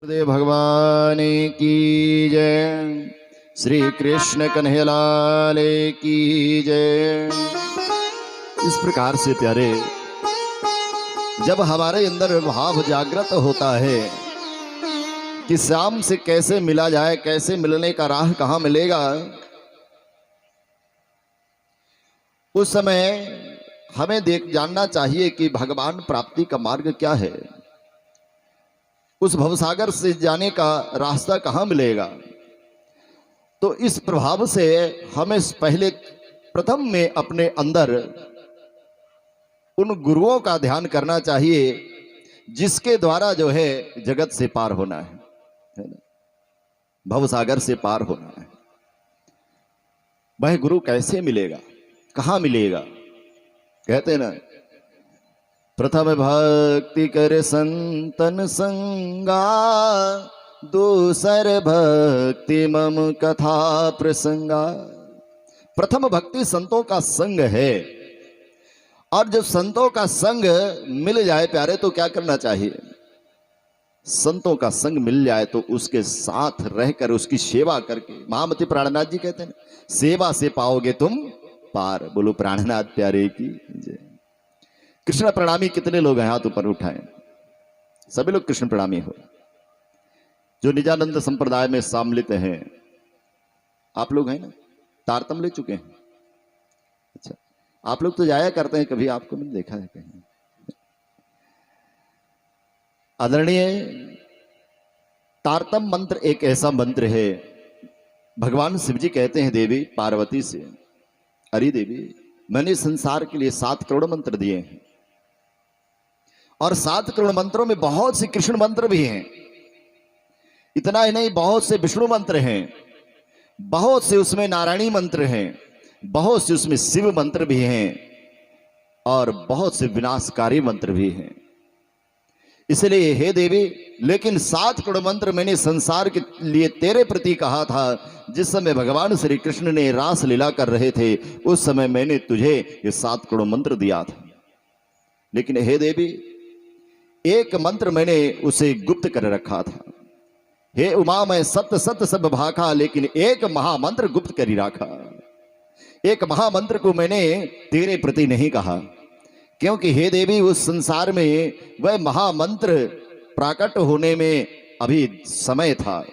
देव भगवान की जय। श्री कृष्ण कन्हैयालाल की जय। इस प्रकार से प्यारे, जब हमारे अंदर भाव जागृत होता है कि श्याम से कैसे मिला जाए, कैसे मिलने का राह कहाँ मिलेगा, उस समय हमें जानना चाहिए कि भगवान प्राप्ति का मार्ग क्या है, उस भवसागर से जाने का रास्ता कहाँ मिलेगा। तो इस प्रभाव से हमें पहले प्रथम में अपने अंदर उन गुरुओं का ध्यान करना चाहिए जिसके द्वारा जो है जगत से पार होना है ना, भवसागर से पार होना है। वह गुरु कैसे मिलेगा, कहाँ मिलेगा? कहते ना, प्रथम भक्ति कर संतन संगा, दूसर भक्ति मम कथा प्रसंगा। प्रथम भक्ति संतों का संग है, और जब संतों का संग मिल जाए प्यारे तो क्या करना चाहिए? संतों का संग मिल जाए तो उसके साथ रहकर उसकी सेवा करके, महामती प्राणनाथ जी कहते हैं, सेवा से पाओगे तुम पार। बोलो प्राणनाथ प्यारे की जय। कृष्ण प्रणामी कितने लोग हैं? हाथ ऊपर उठाएं। सभी लोग कृष्ण प्रणामी हो। जो निजानंद संप्रदाय में सम्मिलित हैं, आप लोग हैं ना? तारतम ले चुके हैं? अच्छा, आप लोग तो जाया करते हैं, कभी आपको मैंने देखा है कहीं? आदरणीय, तारतम मंत्र एक ऐसा मंत्र है, भगवान शिव जी कहते हैं देवी पार्वती से, अरे देवी, मैंने संसार के लिए 7 करोड़ मंत्र दिए हैं, और 7 करोड़ मंत्रों में बहुत से कृष्ण मंत्र भी हैं। इतना ही नहीं, बहुत से विष्णु मंत्र हैं, बहुत से उसमें नारायणी मंत्र हैं, बहुत से उसमें शिव मंत्र भी हैं, और बहुत से विनाशकारी मंत्र भी हैं। इसलिए हे देवी, लेकिन 7 करोड़ मंत्र मैंने संसार के लिए तेरे प्रति कहा था। जिस समय भगवान श्री कृष्ण ने रास लीला कर रहे थे, उस समय मैंने तुझे ये 7 करोड़ मंत्र दिया था। लेकिन हे देवी, एक मंत्र मैंने उसे गुप्त कर रखा था। हे उमा, मैं सत्य सत्य सब भाखा, लेकिन एक महामंत्र गुप्त कर ही रखा। एक महामंत्र को मैंने तेरे प्रति नहीं कहा, क्योंकि हे देवी, उस संसार में वह महामंत्र प्रकट होने में अभी समय था।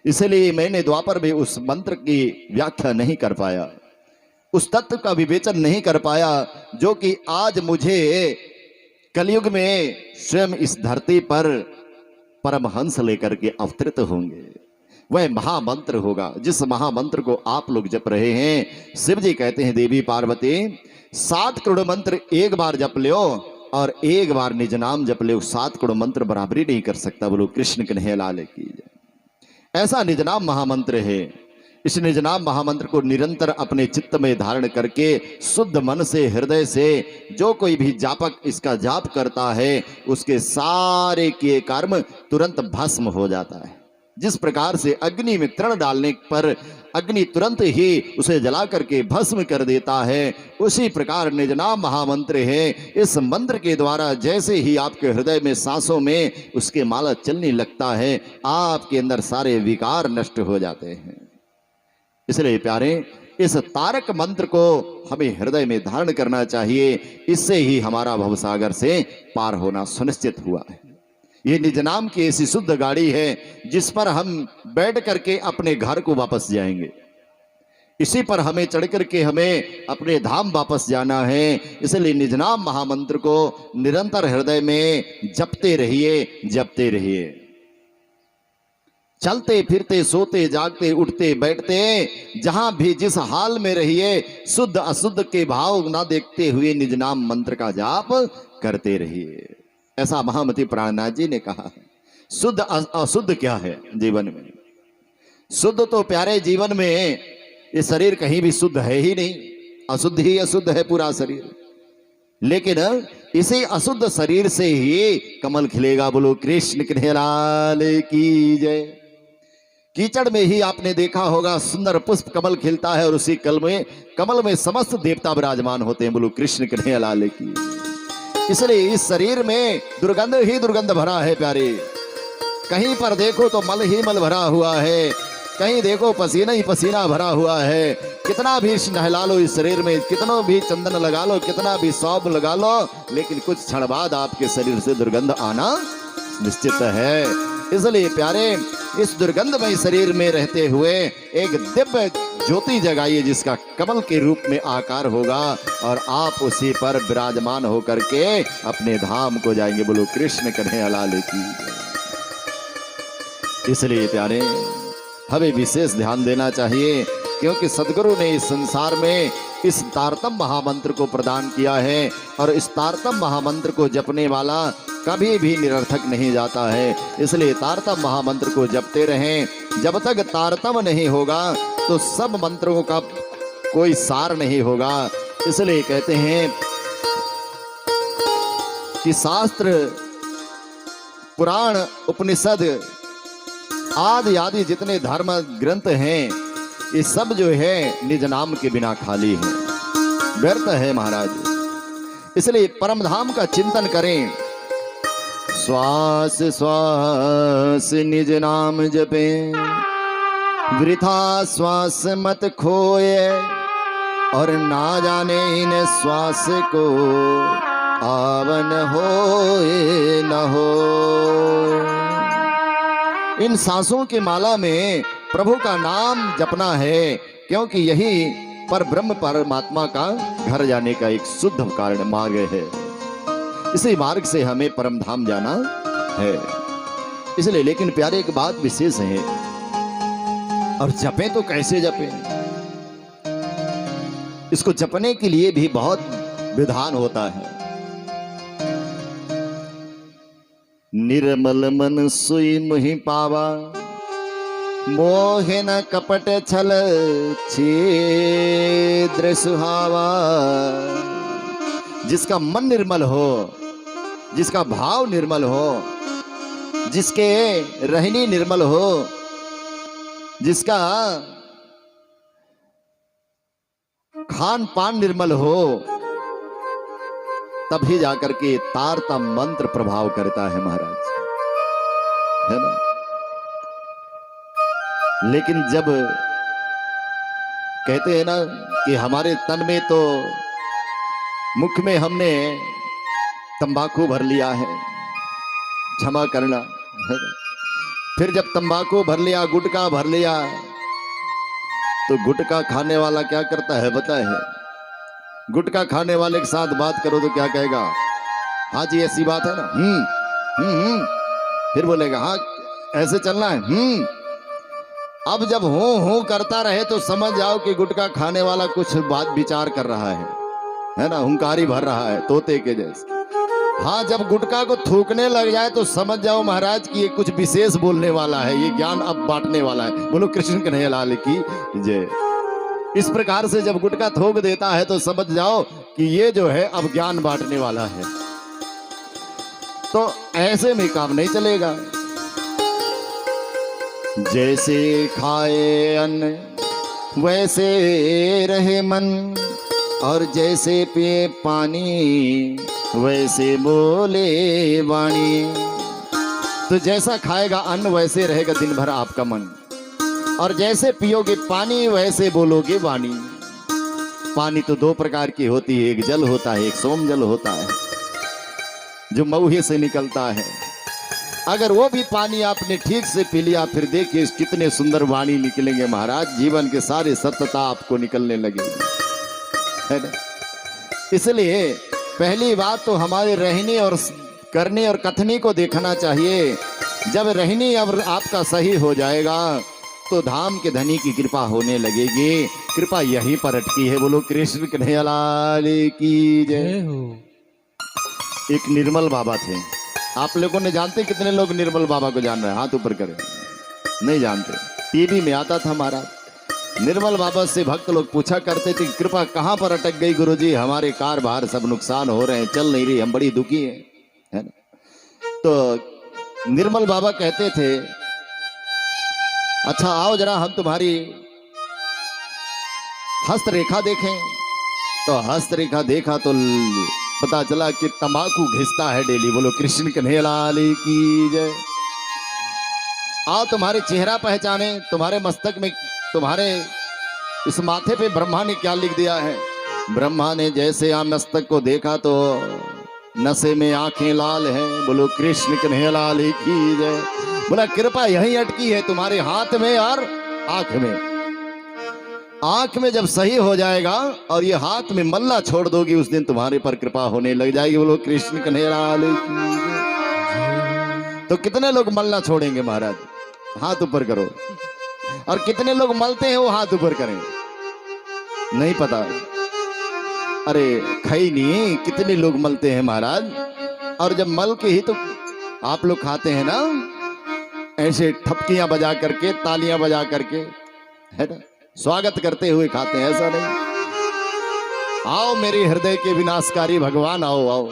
इसलिए मैंने द्वापर में उस मंत्र की व्याख्या नहीं कर पाया, उस तत्व का विवेचन नहीं कर पाया, जो कि आज मुझे कलयुग में स्वयं इस धरती पर परमहंस लेकर के अवतरित होंगे। वह महामंत्र होगा जिस महामंत्र को आप लोग जप रहे हैं। शिव जी कहते हैं, देवी पार्वती, 7 करोड़ मंत्र एक बार जप लो और एक बार निज नाम जप लो, 7 करोड़ मंत्र बराबरी नहीं कर सकता। बोलो कृष्ण कन्हैयालाल की जय। ऐसा निज नाम महामंत्र है। इस निज नाम महामंत्र को निरंतर अपने चित्त में धारण करके शुद्ध मन से, हृदय से जो कोई भी जापक इसका जाप करता है, उसके सारे किए कर्म तुरंत भस्म हो जाता है। जिस प्रकार से अग्नि में तृण डालने पर अग्नि तुरंत ही उसे जला करके भस्म कर देता है, उसी प्रकार निज नाम महामंत्र है। इस मंत्र के द्वारा जैसे ही आपके हृदय में, सांसों में उसके माला चलने लगता है, आपके अंदर सारे विकार नष्ट हो जाते हैं। इसलिए प्यारे, इस तारक मंत्र को हमें हृदय में धारण करना चाहिए। इससे ही हमारा भवसागर से पार होना सुनिश्चित हुआ है। ये निज नाम की ऐसी शुद्ध गाड़ी है जिस पर हम बैठ करके अपने घर को वापस जाएंगे। इसी पर हमें चढ़ करके हमें अपने धाम वापस जाना है। इसलिए निज नाम महामंत्र को निरंतर हृदय में जपते रहिए, जपते रहिए। चलते फिरते, सोते जागते, उठते बैठते, जहां भी जिस हाल में रहिए, शुद्ध अशुद्ध के भाव ना देखते हुए निज नाम मंत्र का जाप करते रहिए। ऐसा महामती प्राणनाथ जी ने कहा है। शुद्ध अशुद्ध क्या है जीवन में? शुद्ध तो प्यारे जीवन में ये शरीर कहीं भी शुद्ध है ही नहीं, अशुद्ध ही अशुद्ध है पूरा शरीर। लेकिन इसी अशुद्ध शरीर से ही कमल खिलेगा। बोलो कृष्ण कन्हैयालाल की जय। कीचड़ में ही आपने देखा होगा सुंदर पुष्प कमल खिलता है, और उसी कमल में समस्त देवता विराजमान होते हैं। बोलो कृष्ण कन्हैयालाल की। इसलिए इस शरीर में दुर्गंध ही दुर्गंध भरा है प्यारे। कहीं पर देखो तो मल ही मल भरा हुआ है, कहीं देखो पसीना ही पसीना भरा हुआ है। कितना भी नहला लो इस शरीर में, कितना भी चंदन लगा लो, कितना भी सौंफ लगा लो, लेकिन कुछ क्षण बाद आपके शरीर से दुर्गंध आना निश्चित है। इसलिए प्यारे, इस दुर्गंधमय शरीर में रहते हुए एक दिव्य ज्योति जगाइए जिसका कमल के रूप में आकार होगा, और आप उसी पर विराजमान होकर के अपने धाम को जाएंगे। बोलो कृष्ण कन्हैया लाल की। इसलिए प्यारे, हमें विशेष ध्यान देना चाहिए, क्योंकि सदगुरु ने इस संसार में इस तारतम महामंत्र को प्रदान किया है, और इस तारतम महामंत्र को जपने वाला कभी भी निरर्थक नहीं जाता है। इसलिए तारतम महामंत्र को जपते रहें। जब तक तारतम नहीं होगा तो सब मंत्रों का कोई सार नहीं होगा। इसलिए कहते हैं कि शास्त्र, पुराण, उपनिषद आदि आदि जितने धर्म ग्रंथ हैं, ये सब जो है निज नाम के बिना खाली है, व्यर्थ है महाराज। इसलिए परम धाम का चिंतन करें। श्वास श्वास निज नाम जपे, वृथा श्वास मत खोए, और ना जाने इन श्वास को आवन होए न हो। इन सांसों की माला में प्रभु का नाम जपना है, क्योंकि यही पर ब्रह्म परमात्मा का घर जाने का एक शुद्ध कारण मार्ग है। इसी मार्ग से हमें परम धाम जाना है। इसलिए लेकिन प्यारे, एक बात विशेष है, और जपें तो कैसे जपें? इसको जपने के लिए भी बहुत विधान होता है। निर्मल मन सुई मुहि पावा, मोह न कपट छल छिद्र सुहावा। जिसका मन निर्मल हो, जिसका भाव निर्मल हो, जिसके रहनी निर्मल हो, जिसका खान पान निर्मल हो, तभी जाकर के तारतम मंत्र प्रभाव करता है महाराज, है ना। लेकिन जब कहते हैं ना कि हमारे तन में तो मुख में हमने तंबाकू भर लिया है, क्षमा करना, फिर जब तंबाकू भर लिया, गुटखा भर लिया, तो गुटखा खाने वाला क्या करता है पता है? गुटखा खाने वाले के साथ बात करो तो क्या कहेगा? हाँ जी ऐसी बात है ना। फिर बोलेगा हाँ ऐसे चलना है। अब जब हो करता रहे तो समझ जाओ कि गुटखा खाने वाला कुछ बात विचार कर रहा है ना, हुंकारी भर रहा है तोते के जैसे। हाँ जब गुटखा को थूकने लग जाए तो समझ जाओ महाराज कि ये कुछ विशेष बोलने वाला है, ये ज्ञान अब बांटने वाला है। बोलो कृष्ण कन्हैया लाल की जय। इस प्रकार से जब गुटखा थूक देता है तो समझ जाओ कि ये जो है अब ज्ञान बांटने वाला है। तो ऐसे में काम नहीं चलेगा। जैसे खाए अन्न वैसे रहे मन, और जैसे पिए पानी वैसे बोले वाणी। तो जैसा खाएगा अन्न वैसे रहेगा दिन भर आपका मन, और जैसे पियोगे पानी वैसे बोलोगे वाणी। पानी तो दो प्रकार की होती है, एक जल होता है, एक सोम जल होता है जो मऊहे से निकलता है। अगर वो भी पानी आपने ठीक से पी लिया, फिर देखिए कितने सुंदर वाणी निकलेंगे महाराज, जीवन के सारे सत्यता आपको निकलने लगेगी, है ना। इसलिए पहली बात तो हमारे रहने और करने और कथनी को देखना चाहिए। जब रहनी अब आपका सही हो जाएगा तो धाम के धनी की कृपा होने लगेगी। कृपा यहीं पर अटकी है। बोलो कृष्ण कन्हैया लाल की जय हो। एक निर्मल बाबा थे, आप लोगों ने जानते कितने लोग निर्मल बाबा को जान रहे हैं? हाथ ऊपर करें। नहीं जानते। टीवी में आता था महाराज, निर्मल बाबा से भक्त लोग पूछा करते थे कृपा कहां पर अटक गई गुरुजी, हमारे कार बाहर सब नुकसान हो रहे हैं, चल नहीं रही, हम बड़ी दुखी हैं, है ना। तो निर्मल बाबा कहते थे अच्छा आओ जरा हम तुम्हारी हस्तरेखा देखें। तो हस्तरेखा देखा तो पता चला कि तंबाकू घिसता है डेली। बोलो कृष्ण कन्हैया लाल की जय। आओ तुम्हारे चेहरा पहचाने, तुम्हारे मस्तक में, तुम्हारे इस माथे पे ब्रह्मा ने क्या लिख दिया है। ब्रह्मा ने जैसे आप मस्तक को देखा तो नशे में आंखें लाल हैं। बोलो कृष्ण कन्हैया लाल की जय। बोला कृपा यहीं अटकी है तुम्हारे हाथ में और आंख में। आंख में जब सही हो जाएगा और ये हाथ में मल्ला छोड़ दोगी, उस दिन तुम्हारे पर कृपा होने लग जाएगी। बोलो कृष्ण कन्हैया लाल की जय। तो कितने लोग मल्ला छोड़ेंगे महाराज? हाथ ऊपर करो। और कितने लोग मलते हैं वो हाथ ऊपर करें? नहीं पता। अरे खई नहीं, कितने लोग मलते हैं महाराज। और जब मल के ही तो आप लोग खाते हैं ना, ऐसे ठपकियां बजा करके, तालियां बजा करके, है ना, स्वागत करते हुए खाते हैं, ऐसा नहीं। आओ मेरे हृदय के विनाशकारी भगवान, आओ आओ,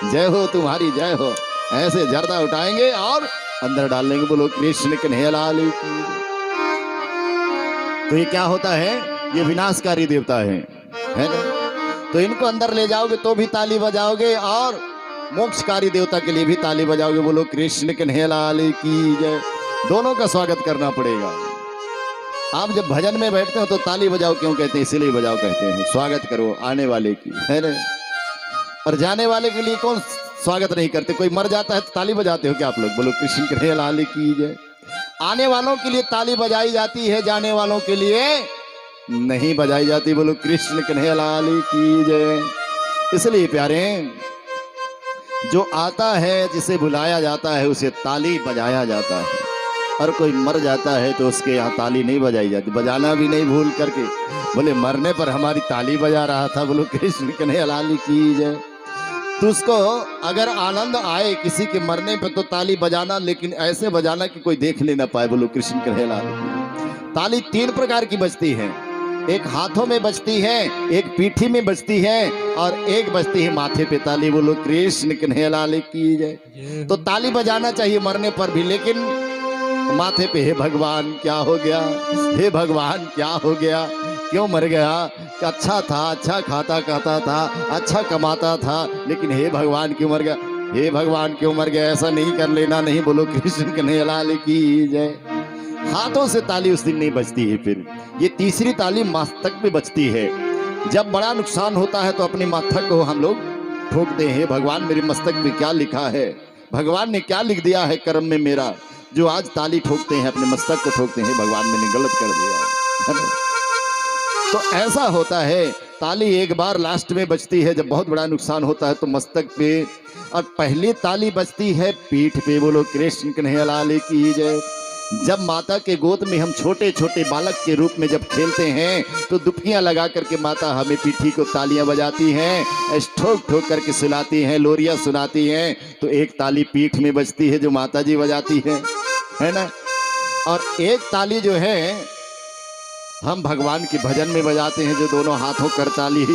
जय हो तुम्हारी जय हो। ऐसे जर्दा उठाएंगे और अंदर डाल लेंगे। बोलो कृष्ण कन्हैया लाल की। तो ये क्या होता है? ये विनाशकारी देवता है ना। तो इनको अंदर ले जाओगे तो भी ताली बजाओगे, और मोक्षकारी देवता के लिए भी ताली बजाओगे। बोलो कृष्ण कन्हैया लाल की जय। दोनों का स्वागत करना पड़ेगा। आप जब भजन में बैठते हो तो ताली बजाओ क्यों कहते हैं? इसीलिए बजाओ कहते हैं, स्वागत करो आने वाले की, है ना। और जाने वाले के लिए कौन स्वागत नहीं करते? कोई मर जाता है तो ताली बजाते हो क्या आप लोग? बोलो कृष्ण कन्हैया लाल की जय। आने वालों के लिए ताली बजाई जाती है, जाने वालों के लिए नहीं बजाई जाती। बोलो कृष्ण कन्हैया लाल की जय। इसलिए प्यारे, जो आता है, जिसे बुलाया जाता है, उसे ताली बजाया जाता है। और कोई मर जाता है तो उसके यहाँ ताली नहीं बजाई जाती। बजाना भी नहीं भूल करके। बोले मरने पर हमारी ताली बजा रहा था। बोलो कृष्ण कन्हैया लाल की जय। तो उसको अगर आनंद आए किसी के मरने पर तो ताली बजाना, लेकिन ऐसे बजाना कि कोई देख ले ना पाए। बोलो कृष्ण कन्हैया लाल की। ताली 3 प्रकार की बजती है। एक हाथों में बजती है, एक पीठी में बजती है, और एक बजती है माथे पे ताली। बोलो कृष्ण कन्हैया लाल की जय। तो ताली बजाना चाहिए मरने पर भी, लेकिन माथे पे हे भगवान क्या हो गया, हे भगवान क्या हो गया, क्यों मर गया? अच्छा था, अच्छा खाता कहता था, अच्छा कमाता था, लेकिन हे भगवान क्यों मर गया? हे भगवान क्यों मर गया? ऐसा नहीं कर लेना नहीं। बोलो कृष्ण कन्हैया लाल की जय। हाथों से ताली उस दिन नहीं बजती है। फिर ये तीसरी ताली मस्तक पे बजती है। जब बड़ा नुकसान होता है तो अपने मस्तक को हम लोग ठोकते हैं। भगवान मेरे मस्तक पे क्या लिखा है, भगवान ने क्या लिख दिया है कर्म में मेरा, जो आज ताली ठोकते हैं, अपने मस्तक को ठोकते हैं। भगवान मैंने गलत कर दिया है। तो ऐसा होता है। ताली एक बार लास्ट में बजती है जब बहुत बड़ा नुकसान होता है तो मस्तक पे, और पहली ताली बजती है पीठ पे। बोलो कृष्ण कन्हैया लाल की जय। जब माता के गोद में हम छोटे छोटे बालक के रूप में जब खेलते हैं तो दुपकियां लगा करके माता हमें पीठी को तालियां बजाती हैं, ठोक ठोक करके सुनाती हैं, लोरियां सुनाती हैं। तो एक ताली पीठ में बजती है जो माता जी बजाती है ना। और एक ताली जो है हम भगवान के भजन में बजाते हैं, जो दोनों हाथों करताली,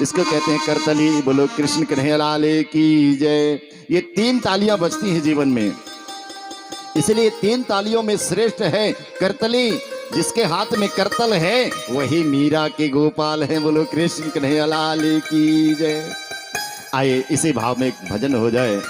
इसको कहते हैं करतली। बोलो कृष्ण कन्हैया लाल की जय। ये 3 तालियां बजती हैं जीवन में, इसलिए 3 तालियों में श्रेष्ठ है करतली। जिसके हाथ में करतल है वही मीरा के गोपाल है। बोलो कृष्ण कन्हैया लाल की जय। आइए इसी भाव में एक भजन हो जाए।